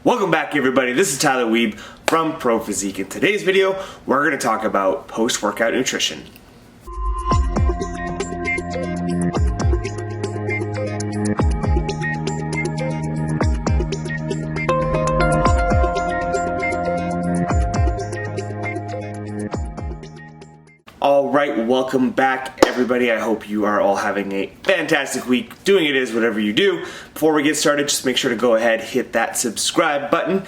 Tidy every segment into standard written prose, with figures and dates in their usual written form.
Welcome back, everybody. This is Tyler Wiebe from Pro Physique. In today's video, we're going to talk about post-workout nutrition. Alright, welcome back, everybody. I hope you are all having a fantastic week, doing it is whatever you do. Before we get started, just make sure to go ahead, hit that subscribe button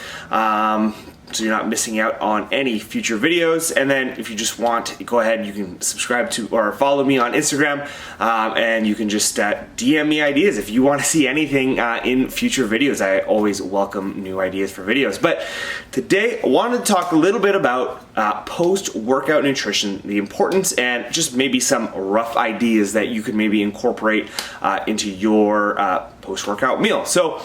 so you're not missing out on any future videos. And then if you just want, go ahead, you can subscribe to or follow me on Instagram, and you can just DM me ideas if you want to see anything in future videos. I always welcome new ideas for videos. But today I wanted to talk a little bit about post-workout nutrition, the importance, and just maybe some rough ideas that you could maybe incorporate into your post-workout meal. So,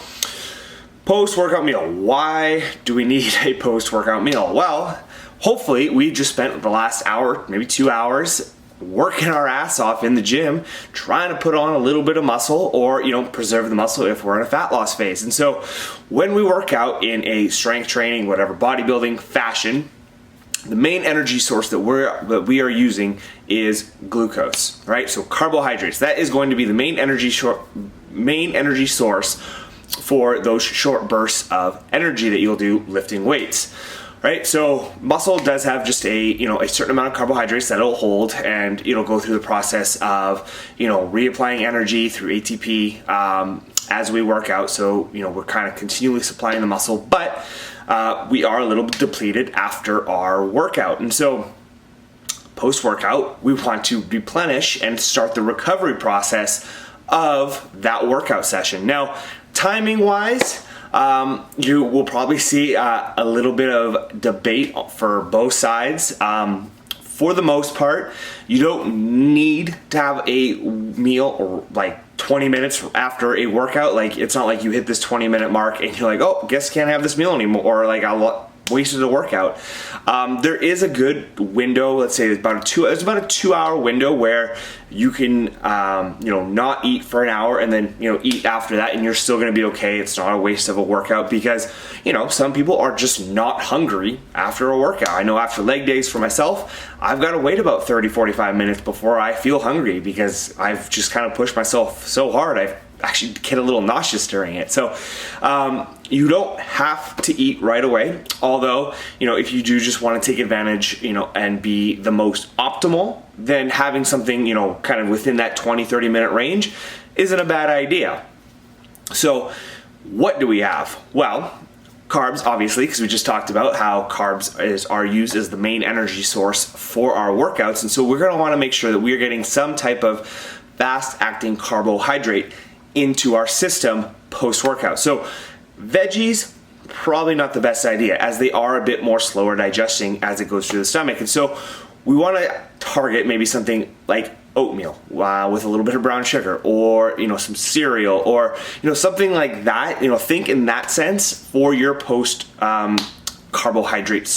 post-workout meal. Why do we need a post-workout meal? Well, hopefully we just spent the last hour, maybe 2 hours, working our ass off in the gym, trying to put on a little bit of muscle or, preserve the muscle if we're in a fat loss phase. And so when we work out in a strength training, whatever bodybuilding fashion, the main energy source that we are using is glucose, right? So carbohydrates. That is going to be the main energy source for those short bursts of energy that you'll do lifting weights, right? So muscle does have just a certain amount of carbohydrates that it'll hold, and it'll go through the process of reapplying energy through ATP as we work out. So we're kind of continually supplying the muscle, but we are a little bit depleted after our workout. And so post-workout, we want to replenish and start the recovery process of that workout session. Now, timing wise, you will probably see a little bit of debate for both sides. For the most part, you don't need to have a meal or like 20 minutes after a workout. Like, it's not like you hit this 20-minute mark and you're like, oh, guess can't have this meal anymore, or like I wasted a workout. There is a good window. Let's say it's about a 2-hour window where you can not eat for an hour and then eat after that, and you're still going to be okay. It's not a waste of a workout because some people are just not hungry after a workout. I know after leg days for myself, I've got to wait about 30-45 minutes before I feel hungry because I've just kind of pushed myself so hard. I've actually get a little nauseous during it. So you don't have to eat right away, although if you do just want to take advantage and be the most optimal, then having something kind of within that 20-30 minute range isn't a bad idea. So what do we have? Well, carbs, obviously, because we just talked about how carbs are used as the main energy source for our workouts, and so we're going to want to make sure that we are getting some type of fast acting carbohydrate into our system post-workout. So veggies, probably not the best idea, as they are a bit more slower digesting as it goes through the stomach. And so we want to target maybe something like oatmeal with a little bit of brown sugar, or some cereal, or something like that. Think in that sense for your post-workout carbohydrate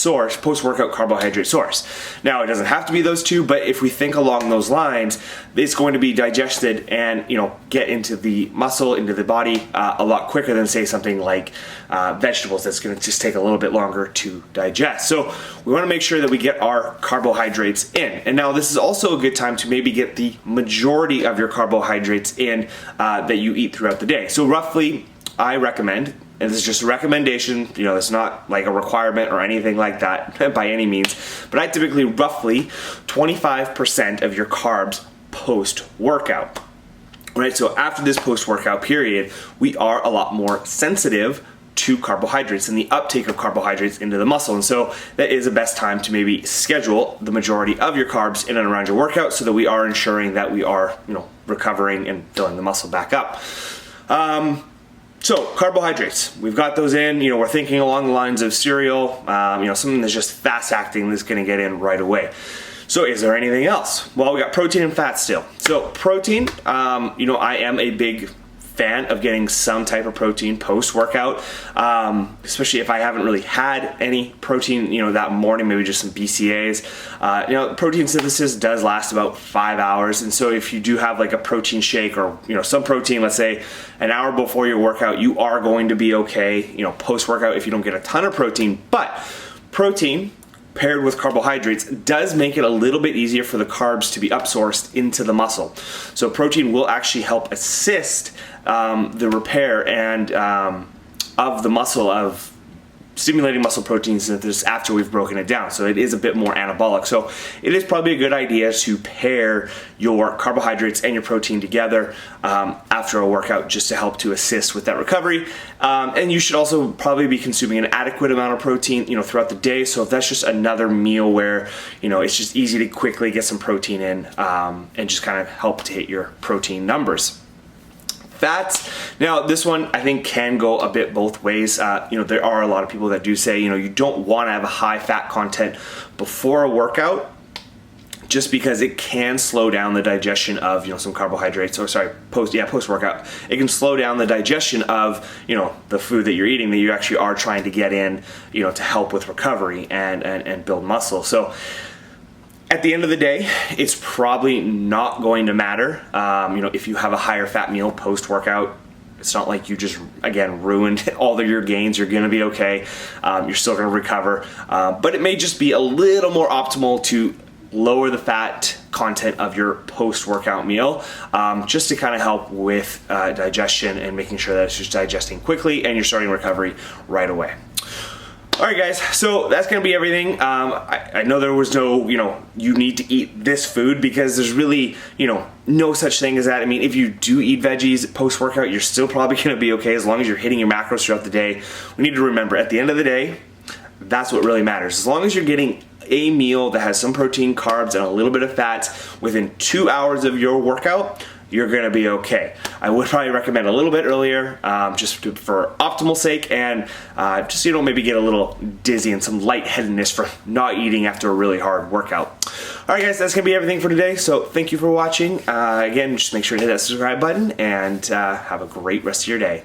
source. Now, it doesn't have to be those two, but if we think along those lines, it's going to be digested and get into the muscle, into the body a lot quicker than, say, something like vegetables that's going to just take a little bit longer to digest. So we want to make sure that we get our carbohydrates in. And now this is also a good time to maybe get the majority of your carbohydrates in that you eat throughout the day. So roughly, I recommend, and this is just a recommendation, it's not like a requirement or anything like that by any means, but I typically roughly 25% of your carbs post-workout, right? So after this post-workout period, we are a lot more sensitive to carbohydrates and the uptake of carbohydrates into the muscle. And so that is the best time to maybe schedule the majority of your carbs in and around your workout so that we are ensuring that we are, recovering and filling the muscle back up. So carbohydrates, we've got those in. We're thinking along the lines of cereal, something that's just fast acting that's going to get in right away. So is there anything else? Well, we got protein and fat still. So protein, I am a big fan of getting some type of protein post-workout, especially if I haven't really had any protein, that morning, maybe just some BCAAs. Protein synthesis does last about 5 hours, and so if you do have like a protein shake or some protein, let's say an hour before your workout, you are going to be okay, post-workout if you don't get a ton of protein. But protein paired with carbohydrates does make it a little bit easier for the carbs to be absorbed into the muscle. So protein will actually help assist the repair and of the muscle, of stimulating muscle protein synthesis after we've broken it down. So it is a bit more anabolic. So it is probably a good idea to pair your carbohydrates and your protein together after a workout, just to help to assist with that recovery. And you should also probably be consuming an adequate amount of protein, throughout the day. So if that's just another meal where, it's just easy to quickly get some protein in and just kind of help to hit your protein numbers. Fats. Now, this one I think can go a bit both ways. There are a lot of people that do say, you don't want to have a high fat content before a workout, just because it can slow down the digestion of some carbohydrates, or post workout. It can slow down the digestion of the food that you're eating, that you actually are trying to get in, to help with recovery and build muscle. So at the end of the day, it's probably not going to matter. If you have a higher fat meal post-workout, it's not like you just, again, ruined all of your gains. You're going to be okay. You're still going to recover. But it may just be a little more optimal to lower the fat content of your post-workout meal, just to kind of help with digestion and making sure that it's just digesting quickly and you're starting recovery right away. All right, guys, so that's going to be everything. I know there was no, you need to eat this food, because there's really, no such thing as that. I mean, if you do eat veggies post-workout, you're still probably going to be okay as long as you're hitting your macros throughout the day. We need to remember, at the end of the day, that's what really matters. As long as you're getting a meal that has some protein, carbs, and a little bit of fats within 2 hours of your workout, you're going to be okay. I would probably recommend a little bit earlier, for optimal sake, and just maybe get a little dizzy and some lightheadedness for not eating after a really hard workout. All right, guys, that's going to be everything for today. So thank you for watching. Again, just make sure to hit that subscribe button, and have a great rest of your day.